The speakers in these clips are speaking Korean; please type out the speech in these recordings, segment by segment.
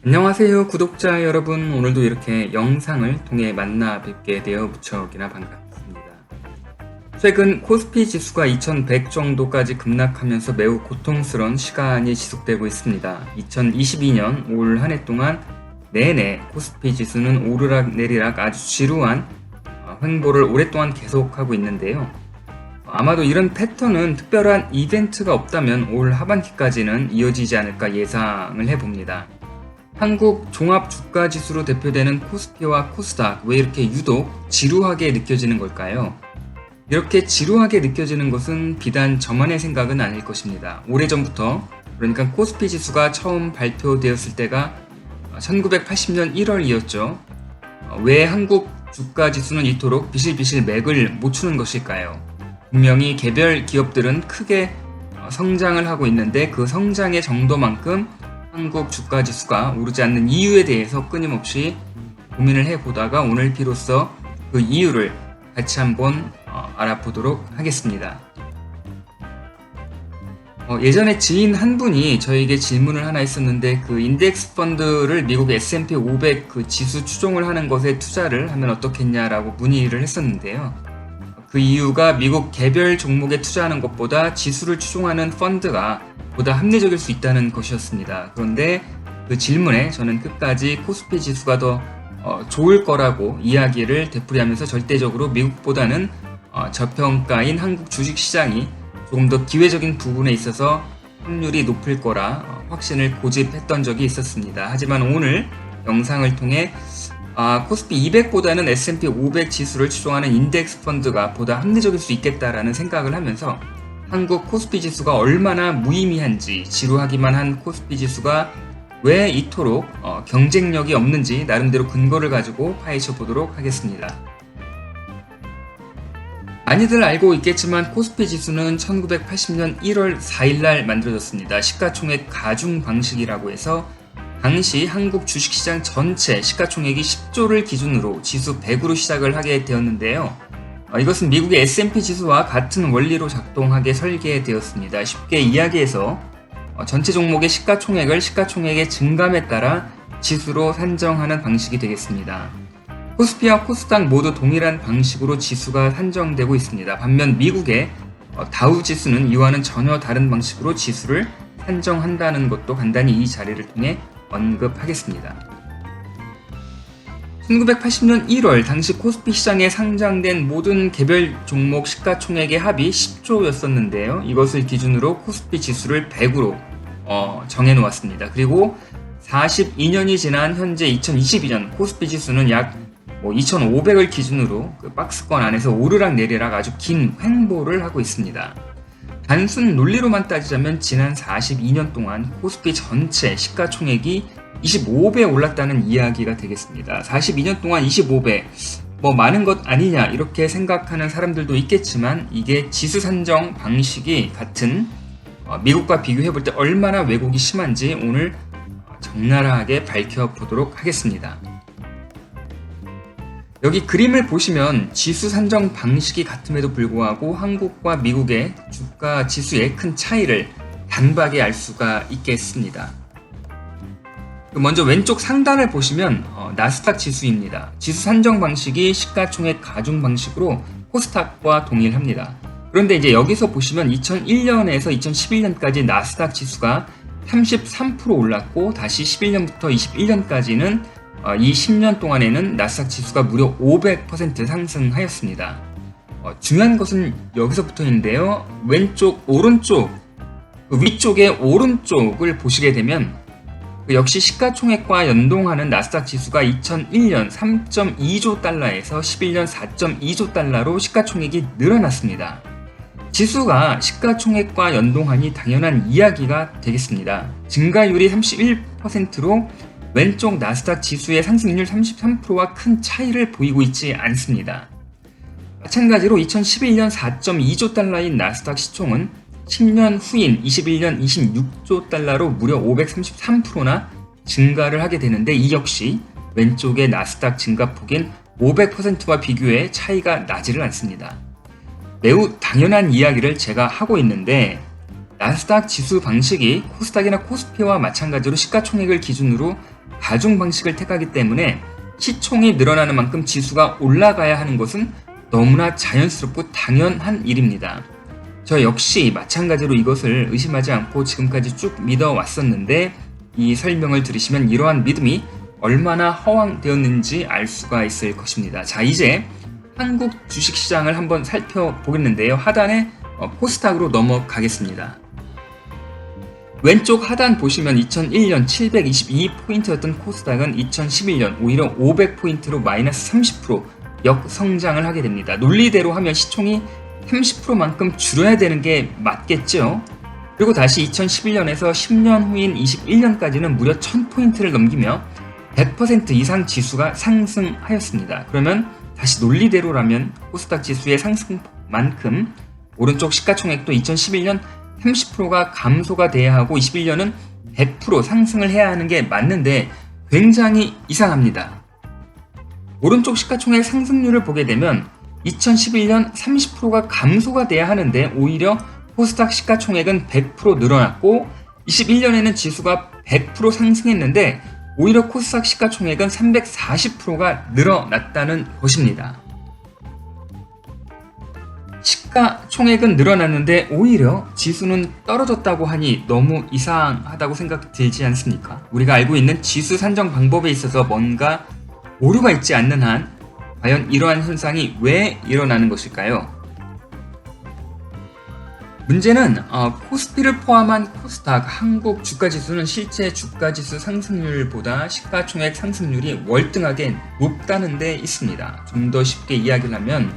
안녕하세요 구독자 여러분, 오늘도 이렇게 영상을 통해 만나 뵙게 되어 무척이나 반갑습니다. 최근 코스피 지수가 2100 정도까지 급락하면서 매우 고통스러운 시간이 지속되고 있습니다. 2022년 올 한 해 동안 내내 코스피 지수는 오르락내리락 아주 지루한 횡보를 오랫동안 계속하고 있는데요. 아마도 이런 패턴은 특별한 이벤트가 없다면 올 하반기까지는 이어지지 않을까 예상을 해봅니다. 한국 종합주가지수로 대표되는 코스피와 코스닥, 왜 이렇게 유독 지루하게 느껴지는 걸까요? 이렇게 지루하게 느껴지는 것은 비단 저만의 생각은 아닐 것입니다. 오래전부터, 그러니까 코스피 지수가 처음 발표되었을 때가 1980년 1월이었죠. 왜 한국 주가지수는 이토록 비실비실 맥을 못 추는 것일까요? 분명히 개별 기업들은 크게 성장을 하고 있는데 그 성장의 정도만큼 한국 주가지수가 오르지 않는 이유에 대해서 끊임없이 고민을 해보다가 오늘 비로소 그 이유를 같이 한번 알아보도록 하겠습니다. 예전에 지인 한 분이 저에게 질문을 하나 했었는데, 그 인덱스 펀드를 미국 S&P 500 그 지수 추종을 하는 것에 투자를 하면 어떻겠냐라고 문의를 했었는데요. 그 이유가 미국 개별 종목에 투자하는 것보다 지수를 추종하는 펀드가 보다 합리적일 수 있다는 것이었습니다. 그런데 그 질문에 저는 끝까지 코스피 지수가 더 좋을 거라고 이야기를 되풀이하면서 절대적으로 미국보다는 저평가인 한국 주식시장이 조금 더 기회적인 부분에 있어서 확률이 높을 거라 확신을 고집했던 적이 있었습니다. 하지만 오늘 영상을 통해 코스피 200보다는 S&P 500 지수를 추종하는 인덱스 펀드가 보다 합리적일 수 있겠다라는 생각을 하면서 한국 코스피 지수가 얼마나 무의미한지, 지루하기만 한 코스피 지수가 왜 이토록 경쟁력이 없는지 나름대로 근거를 가지고 파헤쳐 보도록 하겠습니다. 많이들 알고 있겠지만 코스피 지수는 1980년 1월 4일날 만들어졌습니다. 시가총액 가중 방식이라고 해서 당시 한국 주식시장 전체 시가총액이 10조를 기준으로 지수 100으로 시작을 하게 되었는데요. 이것은 미국의 S&P 지수와 같은 원리로 작동하게 설계되었습니다. 쉽게 이야기해서 전체 종목의 시가총액을 시가총액의 증감에 따라 지수로 산정하는 방식이 되겠습니다. 코스피와 코스닥 모두 동일한 방식으로 지수가 산정되고 있습니다. 반면 미국의 다우 지수는 이와는 전혀 다른 방식으로 지수를 산정한다는 것도 간단히 이 자리를 통해 언급하겠습니다. 1980년 1월 당시 코스피 시장에 상장된 모든 개별 종목 시가총액의 합이 10조였었는데요. 이것을 기준으로 코스피 지수를 100으로 정해놓았습니다. 그리고 42년이 지난 현재 2022년 코스피 지수는 약 2,500을 기준으로 그 박스권 안에서 오르락내리락 아주 긴 횡보를 하고 있습니다. 단순 논리로만 따지자면 지난 42년 동안 코스피 전체 시가총액이 25배 올랐다는 이야기가 되겠습니다. 42년 동안 25배, 많은 것 아니냐 이렇게 생각하는 사람들도 있겠지만, 이게 지수 산정 방식이 같은 미국과 비교해볼 때 얼마나 왜곡이 심한지 오늘 적나라하게 밝혀보도록 하겠습니다. 여기 그림을 보시면 지수 산정 방식이 같음에도 불구하고 한국과 미국의 주가 지수의 큰 차이를 단박에 알 수가 있겠습니다. 먼저 왼쪽 상단을 보시면 나스닥 지수입니다. 지수 산정 방식이 시가총액 가중 방식으로 코스닥과 동일합니다. 그런데 이제 여기서 보시면 2001년에서 2011년까지 나스닥 지수가 33% 올랐고, 다시 11년부터 21년까지는 이 10년 동안에는 나스닥 지수가 무려 500% 상승하였습니다. 중요한 것은 여기서부터인데요. 왼쪽, 오른쪽, 위쪽의 오른쪽을 보시게 되면 역시 시가총액과 연동하는 나스닥 지수가 2001년 3.2조 달러에서 11년 4.2조 달러로 시가총액이 늘어났습니다. 지수가 시가총액과 연동하니 당연한 이야기가 되겠습니다. 증가율이 31%로 왼쪽 나스닥 지수의 상승률 33%와 큰 차이를 보이고 있지 않습니다. 마찬가지로 2011년 4.2조 달러인 나스닥 시총은 10년 후인 21년 26조 달러로 무려 533%나 증가를 하게 되는데, 이 역시 왼쪽의 나스닥 증가폭인 500%와 비교해 차이가 나지를 않습니다. 매우 당연한 이야기를 제가 하고 있는데, 나스닥 지수 방식이 코스닥이나 코스피와 마찬가지로 시가총액을 기준으로 가중 방식을 택하기 때문에 시총이 늘어나는 만큼 지수가 올라가야 하는 것은 너무나 자연스럽고 당연한 일입니다. 저 역시 마찬가지로 이것을 의심하지 않고 지금까지 쭉 믿어왔었는데 이 설명을 들으시면 이러한 믿음이 얼마나 허황되었는지 알 수가 있을 것입니다. 자, 이제 한국 주식시장을 한번 살펴보겠는데요. 하단에 코스닥으로 넘어가겠습니다. 왼쪽 하단 보시면 2001년 722포인트였던 코스닥은 2011년 오히려 500포인트로 마이너스 30% 역성장을 하게 됩니다. 논리대로 하면 시총이 30%만큼 줄여야 되는 게 맞겠죠. 그리고 다시 2011년에서 10년 후인 21년까지는 무려 1000포인트를 넘기며 100% 이상 지수가 상승하였습니다. 그러면 다시 논리대로라면 코스닥 지수의 상승만큼 오른쪽 시가총액도 2011년 30%가 감소가 돼야 하고 21년은 100% 상승을 해야 하는 게 맞는데 굉장히 이상합니다. 오른쪽 시가총액 상승률을 보게 되면 2011년 30%가 감소가 돼야 하는데 오히려 코스닥 시가총액은 100% 늘어났고 21년에는 지수가 100% 상승했는데 오히려 코스닥 시가총액은 340%가 늘어났다는 것입니다. 시가총액은 늘어났는데 오히려 지수는 떨어졌다고 하니 너무 이상하다고 생각 들지 않습니까? 우리가 알고 있는 지수 산정 방법에 있어서 뭔가 오류가 있지 않는 한 과연 이러한 현상이 왜 일어나는 것일까요? 문제는 코스피를 포함한 코스닥 한국 주가지수는 실제 주가지수 상승률보다 시가총액 상승률이 월등하게 높다는 데 있습니다. 좀 더 쉽게 이야기를 하면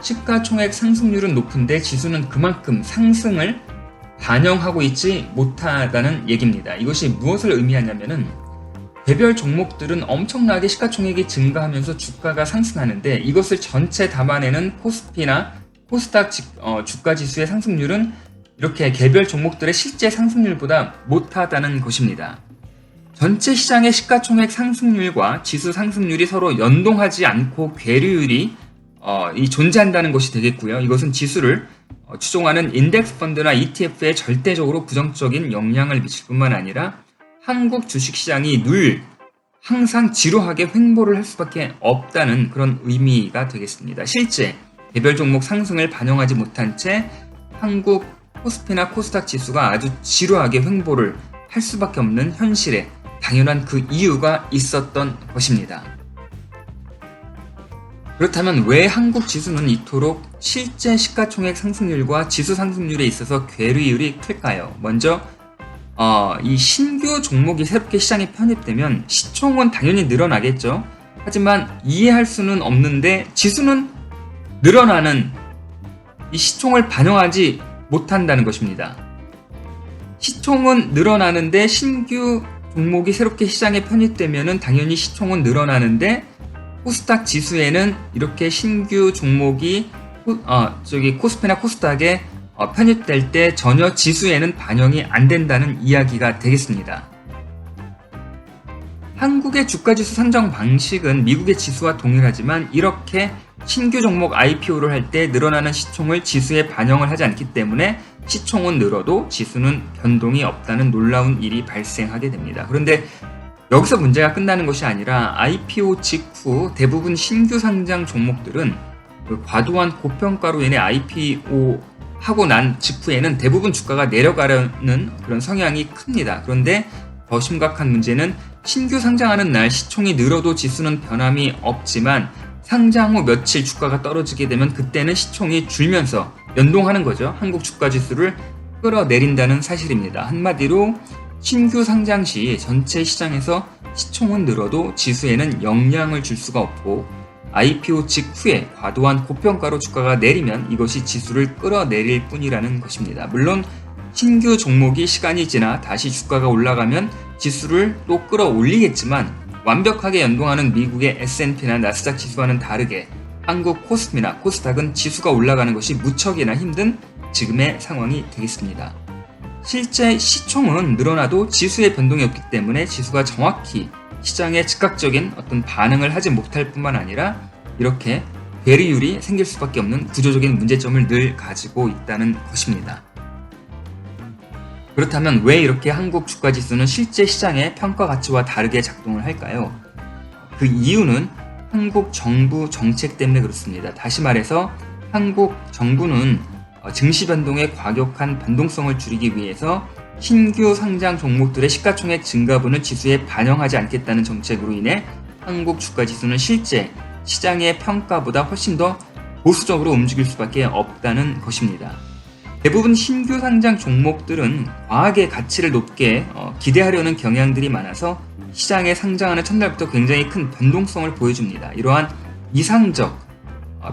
시가총액 상승률은 높은데 지수는 그만큼 상승을 반영하고 있지 못하다는 얘기입니다. 이것이 무엇을 의미하냐면은 개별 종목들은 엄청나게 시가총액이 증가하면서 주가가 상승하는데 이것을 전체 담아내는 코스피나 코스닥 주가지수의 상승률은 이렇게 개별 종목들의 실제 상승률보다 못하다는 것입니다. 전체 시장의 시가총액 상승률과 지수 상승률이 서로 연동하지 않고 괴류율이 존재한다는 것이 되겠고요. 이것은 지수를 추종하는 인덱스 펀드나 ETF에 절대적으로 부정적인 영향을 미칠 뿐만 아니라 한국 주식시장이 늘 항상 지루하게 횡보를 할 수밖에 없다는 그런 의미가 되겠습니다. 실제 개별 종목 상승을 반영하지 못한 채 한국 코스피나 코스닥 지수가 아주 지루하게 횡보를 할 수밖에 없는 현실에 당연한 그 이유가 있었던 것입니다. 그렇다면 왜 한국 지수는 이토록 실제 시가총액 상승률과 지수 상승률에 있어서 괴류율이 클까요? 먼저 이 신규 종목이 새롭게 시장에 편입되면 시총은 당연히 늘어나겠죠. 하지만 이해할 수는 없는데 지수는 늘어나는 이 시총을 반영하지 못한다는 것입니다. 시총은 늘어나는데 신규 종목이 새롭게 시장에 편입되면 당연히 시총은 늘어나는데 코스닥 지수에는 이렇게 신규 종목이 코스피나 코스닥에 편입될 때 전혀 지수에는 반영이 안 된다는 이야기가 되겠습니다. 한국의 주가지수 산정 방식은 미국의 지수와 동일하지만 이렇게 신규 종목 IPO를 할 때 늘어나는 시총을 지수에 반영을 하지 않기 때문에 시총은 늘어도 지수는 변동이 없다는 놀라운 일이 발생하게 됩니다. 그런데 여기서 문제가 끝나는 것이 아니라 IPO 직후 대부분 신규 상장 종목들은 과도한 고평가로 인해 IPO 하고 난 직후에는 대부분 주가가 내려가려는 그런 성향이 큽니다. 그런데 더 심각한 문제는 신규 상장하는 날 시총이 늘어도 지수는 변함이 없지만 상장 후 며칠 주가가 떨어지게 되면 그때는 시총이 줄면서 연동하는 거죠. 한국 주가 지수를 끌어내린다는 사실입니다. 한마디로 신규 상장 시 전체 시장에서 시총은 늘어도 지수에는 영향을 줄 수가 없고 IPO 직후에 과도한 고평가로 주가가 내리면 이것이 지수를 끌어내릴 뿐이라는 것입니다. 물론 신규 종목이 시간이 지나 다시 주가가 올라가면 지수를 또 끌어올리겠지만 완벽하게 연동하는 미국의 S&P나 나스닥 지수와는 다르게 한국 코스피나 코스닥은 지수가 올라가는 것이 무척이나 힘든 지금의 상황이 되겠습니다. 실제 시총은 늘어나도 지수의 변동이 없기 때문에 지수가 정확히 시장에 즉각적인 어떤 반응을 하지 못할 뿐만 아니라 이렇게 괴리율이 생길 수밖에 없는 구조적인 문제점을 늘 가지고 있다는 것입니다. 그렇다면 왜 이렇게 한국 주가 지수는 실제 시장의 평가 가치와 다르게 작동을 할까요? 그 이유는 한국 정부 정책 때문에 그렇습니다. 다시 말해서 한국 정부는 증시 변동의 과격한 변동성을 줄이기 위해서 신규 상장 종목들의 시가총액 증가분을 지수에 반영하지 않겠다는 정책으로 인해 한국 주가 지수는 실제 시장의 평가보다 훨씬 더 보수적으로 움직일 수밖에 없다는 것입니다. 대부분 신규 상장 종목들은 과하게 가치를 높게 기대하려는 경향들이 많아서 시장에 상장하는 첫날부터 굉장히 큰 변동성을 보여줍니다. 이러한 이상적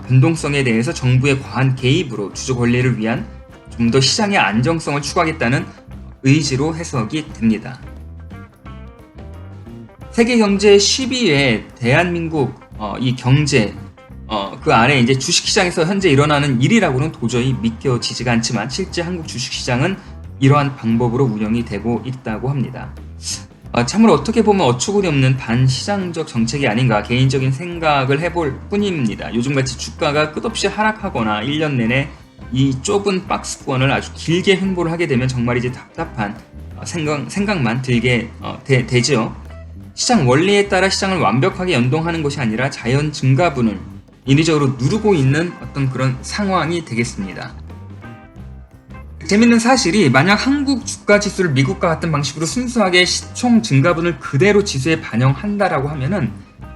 변동성에 대해서 정부의 과한 개입으로 주주 권리를 위한 좀 더 시장의 안정성을 추구하겠다는 의지로 해석이 됩니다. 세계 경제 10위에 대한민국 이 경제 그 안에 이제 주식시장에서 현재 일어나는 일이라고는 도저히 믿겨지지가 않지만 실제 한국 주식시장은 이러한 방법으로 운영이 되고 있다고 합니다. 참으로 어떻게 보면 어처구니 없는 반시장적 정책이 아닌가 개인적인 생각을 해볼 뿐입니다. 요즘같이 주가가 끝없이 하락하거나 1년 내내 이 좁은 박스권을 아주 길게 횡보를 하게 되면 정말 이제 답답한 생각만 들게 되죠. 시장 원리에 따라 시장을 완벽하게 연동하는 것이 아니라 자연 증가분을 인위적으로 누르고 있는 어떤 그런 상황이 되겠습니다. 재밌는 사실이 만약 한국 주가 지수를 미국과 같은 방식으로 순수하게 시총 증가분을 그대로 지수에 반영한다라고 하면은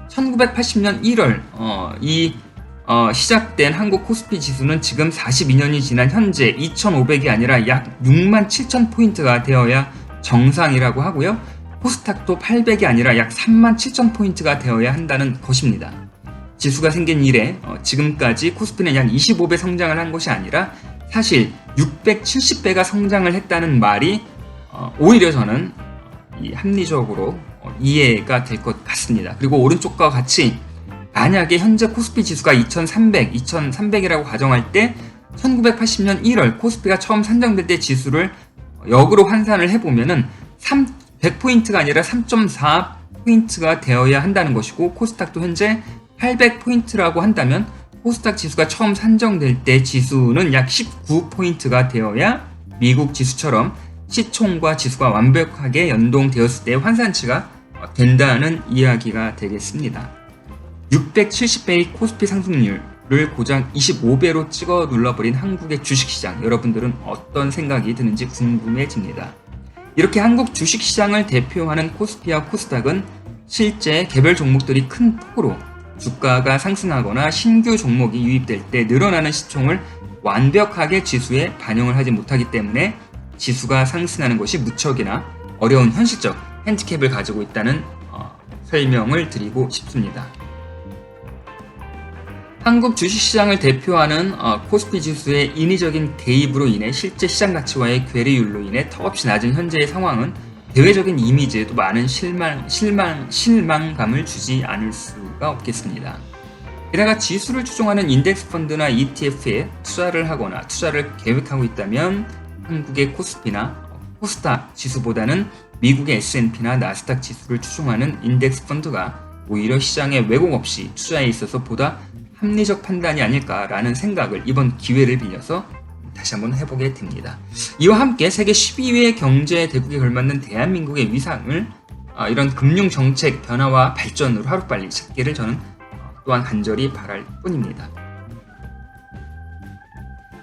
1980년 1월 시작된 한국 코스피 지수는 지금 42년이 지난 현재 2,500이 아니라 약 67,000포인트가 되어야 정상이라고 하고요. 코스닥도 800이 아니라 약 37,000포인트가 되어야 한다는 것입니다. 지수가 생긴 이래 지금까지 코스피는 약 25배 성장을 한 것이 아니라 사실 670배가 성장을 했다는 말이 오히려 저는 합리적으로 이해가 될 것 같습니다. 그리고 오른쪽과 같이 만약에 현재 코스피 지수가 2300이라고 가정할 때 1980년 1월 코스피가 처음 산정될 때 지수를 역으로 환산을 해보면은 100포인트가 아니라 3.4포인트가 되어야 한다는 것이고 코스닥도 현재 800포인트라고 한다면 코스닥 지수가 처음 산정될 때 지수는 약 19포인트가 되어야 미국 지수처럼 시총과 지수가 완벽하게 연동되었을 때 환산치가 된다는 이야기가 되겠습니다. 670배의 코스피 상승률을 고작 25배로 찍어 눌러버린 한국의 주식시장, 여러분들은 어떤 생각이 드는지 궁금해집니다. 이렇게 한국 주식시장을 대표하는 코스피와 코스닥은 실제 개별 종목들이 큰 폭으로 주가가 상승하거나 신규 종목이 유입될 때 늘어나는 시총을 완벽하게 지수에 반영을 하지 못하기 때문에 지수가 상승하는 것이 무척이나 어려운 현실적 핸디캡을 가지고 있다는 설명을 드리고 싶습니다. 한국 주식시장을 대표하는 코스피 지수의 인위적인 개입으로 인해 실제 시장 가치와의 괴리율로 인해 턱없이 낮은 현재의 상황은 대외적인 이미지에도 많은 실망감을 주지 않을 수가 없겠습니다. 게다가 지수를 추종하는 인덱스 펀드나 ETF에 투자를 하거나 투자를 계획하고 있다면 한국의 코스피나 코스닥 지수보다는 미국의 S&P나 나스닥 지수를 추종하는 인덱스 펀드가 오히려 시장에 왜곡 없이 투자에 있어서 보다 합리적 판단이 아닐까라는 생각을 이번 기회를 빌려서 다시 한번 해보게 됩니다. 이와 함께 세계 12위의 경제 대국에 걸맞는 대한민국의 위상을 이런 금융정책 변화와 발전으로 하루빨리 찾기를 저는 또한 간절히 바랄 뿐입니다.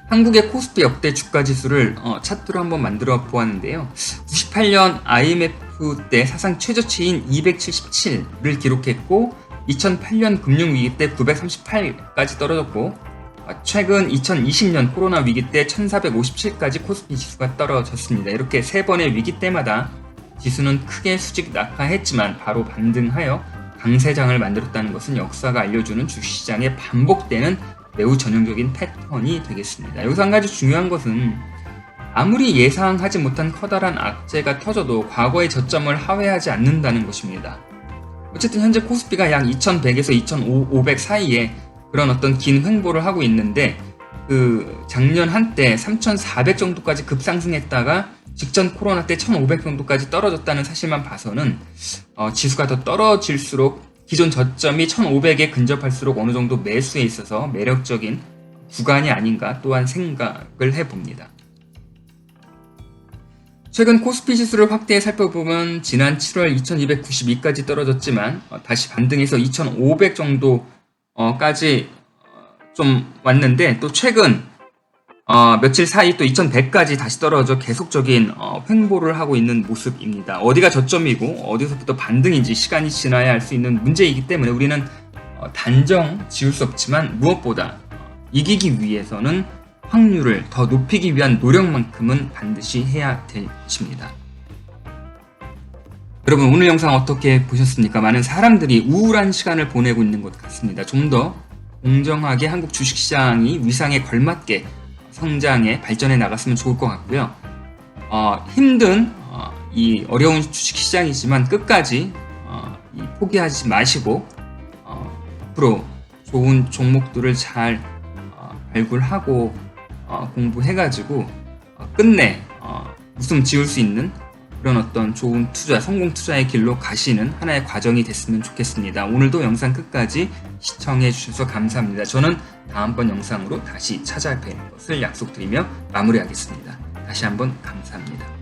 한국의 코스피 역대 주가지수를 차트로 한번 만들어 보았는데요. 98년 IMF 때 사상 최저치인 277을 기록했고 2008년 금융위기 때 938까지 떨어졌고 최근 2020년 코로나 위기 때 1457까지 코스피 지수가 떨어졌습니다. 이렇게 세 번의 위기 때마다 지수는 크게 수직 낙하했지만 바로 반등하여 강세장을 만들었다는 것은 역사가 알려주는 주식시장에 반복되는 매우 전형적인 패턴이 되겠습니다. 여기서 한 가지 중요한 것은 아무리 예상하지 못한 커다란 악재가 터져도 과거의 저점을 하회하지 않는다는 것입니다. 어쨌든 현재 코스피가 약 2100에서 2500 사이에 그런 어떤 긴 횡보를 하고 있는데 작년 한때 3400 정도까지 급상승했다가 직전 코로나 때 1500 정도까지 떨어졌다는 사실만 봐서는 지수가 더 떨어질수록 기존 저점이 1500에 근접할수록 어느 정도 매수에 있어서 매력적인 구간이 아닌가 또한 생각을 해봅니다. 최근 코스피 지수를 확대해 살펴보면 지난 7월 2292까지 떨어졌지만 다시 반등해서 2500 정도까지 좀 왔는데, 또 최근 며칠 사이 또 2100까지 다시 떨어져 계속적인 횡보를 하고 있는 모습입니다. 어디가 저점이고 어디서부터 반등인지 시간이 지나야 알 수 있는 문제이기 때문에 우리는 단정 지을 수 없지만 무엇보다 이기기 위해서는 확률을 더 높이기 위한 노력만큼은 반드시 해야 될 것입니다. 여러분, 오늘 영상 어떻게 보셨습니까? 많은 사람들이 우울한 시간을 보내고 있는 것 같습니다. 좀 더 공정하게 한국 주식시장이 위상에 걸맞게 성장에 발전해 나갔으면 좋을 것 같고요. 힘든 이 어려운 주식시장이지만 끝까지 포기하지 마시고 앞으로 좋은 종목들을 잘 발굴하고 공부해가지고 끝내 웃음 지을 수 있는 그런 어떤 좋은 투자, 성공 투자의 길로 가시는 하나의 과정이 됐으면 좋겠습니다. 오늘도 영상 끝까지 시청해 주셔서 감사합니다. 저는 다음번 영상으로 다시 찾아뵐 것을 약속드리며 마무리하겠습니다. 다시 한번 감사합니다.